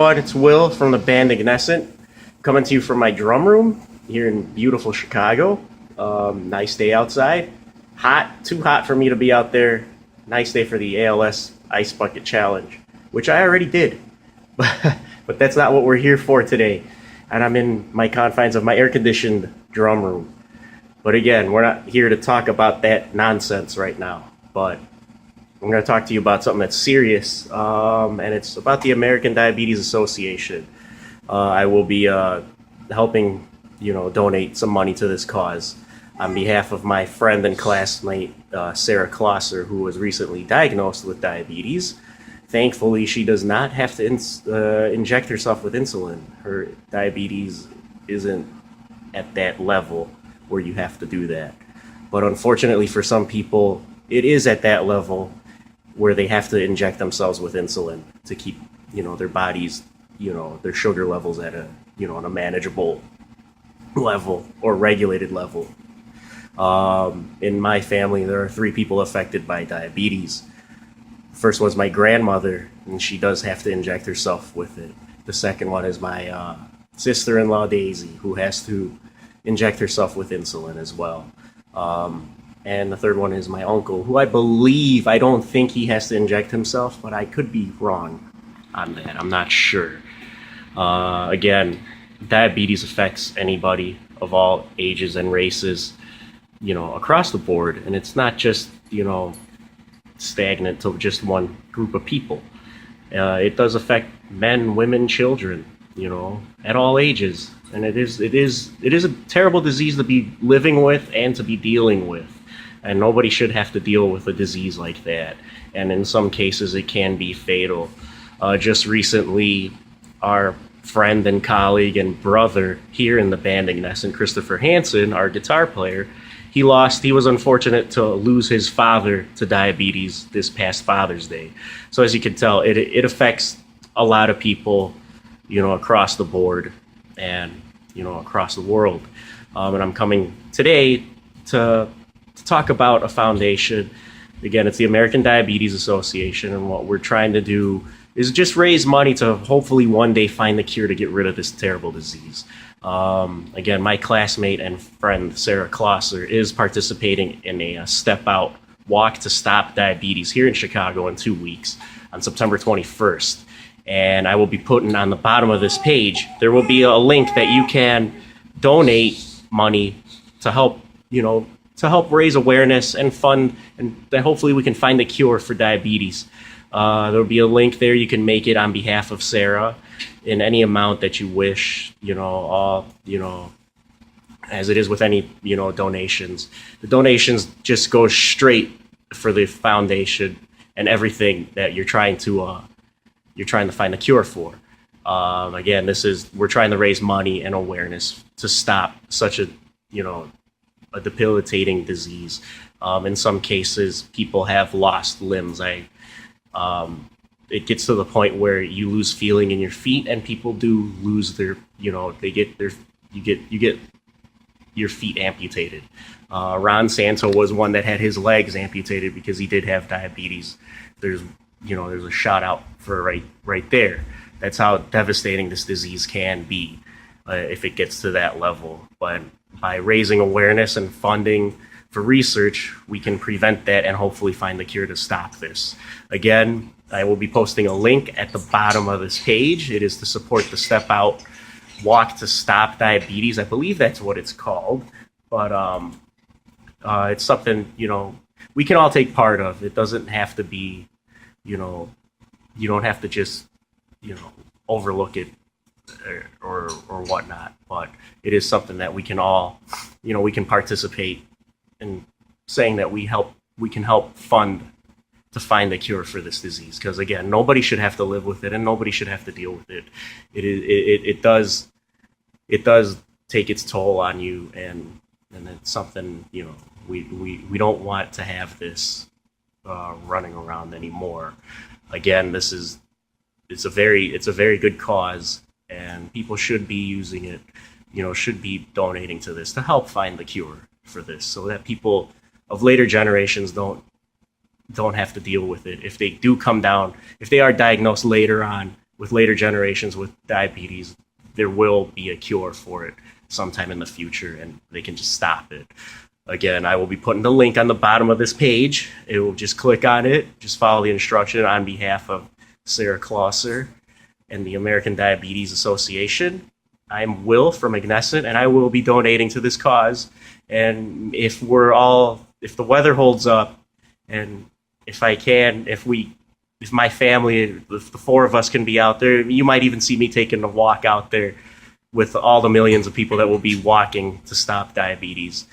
It's Will from the band Ignescent, coming to you from my drum room here in beautiful Chicago. Nice day outside. Hot, too hot for me to be out there. Nice day for the ALS Ice Bucket Challenge, which I already did. But that's not what we're here for today. And I'm in my confines of my air-conditioned drum room. But again, we're not here to talk about that nonsense right now. But I'm going to talk to you about something that's serious, and it's about the American Diabetes Association. I will be helping, donate some money to this cause on behalf of my friend and classmate, Sarah Klosser, who was recently diagnosed with diabetes. Thankfully, she does not have to inject herself with insulin. Her diabetes isn't at that level where you have to do that. But unfortunately for some people, it is at that level where they have to inject themselves with insulin to keep, their bodies, their sugar levels at a, on a manageable level or regulated level. In my family, there are 3 people affected by diabetes. First was my grandmother, and she does have to inject herself with it. The second one is my sister-in-law, Daisy, who has to inject herself with insulin as well. And the third one is my uncle, who I don't think he has to inject himself, but I could be wrong on that. I'm not sure. Again, diabetes affects anybody of all ages and races, across the board. And it's not just, stagnant to just one group of people. It does affect men, women, children, at all ages. And it is a terrible disease to be living with and to be dealing with. And nobody should have to deal with a disease like that. And in some cases, it can be fatal. Just recently, our friend and colleague and brother here in the band Ignescent, Christopher Hansen, our guitar player, he was unfortunate to lose his father to diabetes this past Father's Day. So as you can tell, it affects a lot of people, across the board and, across the world. And I'm coming today to talk about a foundation. Again, it's the American Diabetes Association, and what we're trying to do is just raise money to hopefully one day find the cure to get rid of this terrible disease. Again, my classmate and friend Sarah Klosser is participating in a Step Out Walk to Stop Diabetes here in Chicago in 2 weeks on September 21st. And I will be putting on the bottom of this page, there will be a link that you can donate money to help, to help raise awareness and fund, and that hopefully we can find a cure for diabetes. There'll be a link there. You can make it on behalf of Sarah in any amount that you wish, as it is with any, donations. The donations just go straight for the foundation and everything that you're trying to find a cure for. Again, we're trying to raise money and awareness to stop such a debilitating disease. In some cases, people have lost limbs. It gets to the point where you lose feeling in your feet, and people do lose their, you get your feet amputated. Ron Santo was one that had his legs amputated because he did have diabetes. There's a shout out for right there. That's how devastating this disease can be if it gets to that level. But by raising awareness and funding for research, we can prevent that and hopefully find the cure to stop this. Again, I will be posting a link at the bottom of this page. It is to support the Step Out Walk to Stop Diabetes. I believe that's what it's called. But it's something, we can all take part of. It doesn't have to be, you don't have to just, overlook it or whatnot. But it is something that we can all, we can participate in saying that we can help fund to find a cure for this disease. Because again, nobody should have to live with it, and nobody should have to deal with it. It does take its toll on you, and it's something we don't want to have this running around anymore. Again, it's a very good cause, and people should be using it, should be donating to this to help find the cure for this, so that people of later generations don't have to deal with it. If they do come down, if they are diagnosed later on with later generations with diabetes, there will be a cure for it sometime in the future, and they can just stop it. Again, I will be putting the link on the bottom of this page. It will just click on it, just follow the instruction on behalf of Sarah Clauser and the American Diabetes Association. I'm Will from Ignescent, and I will be donating to this cause. And if the weather holds up, and if my family, if the four of us can be out there, you might even see me taking a walk out there with all the millions of people that will be walking to stop diabetes.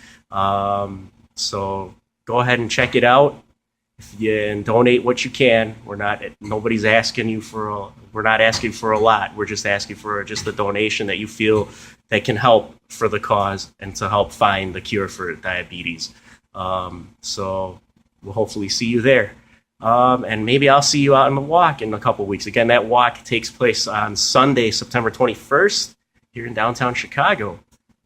So go ahead and check it out and donate what you can. We're not asking for a lot. We're just asking for just a donation that you feel that can help for the cause and to help find the cure for diabetes. So we'll hopefully see you there. And maybe I'll see you out on the walk in a couple weeks. Again, that walk takes place on Sunday, September 21st, here in downtown Chicago.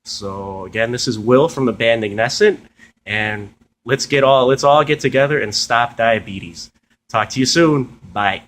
So again, this is Will from the band Ignescent, and let's all get together and stop diabetes. Talk to you soon. Bye.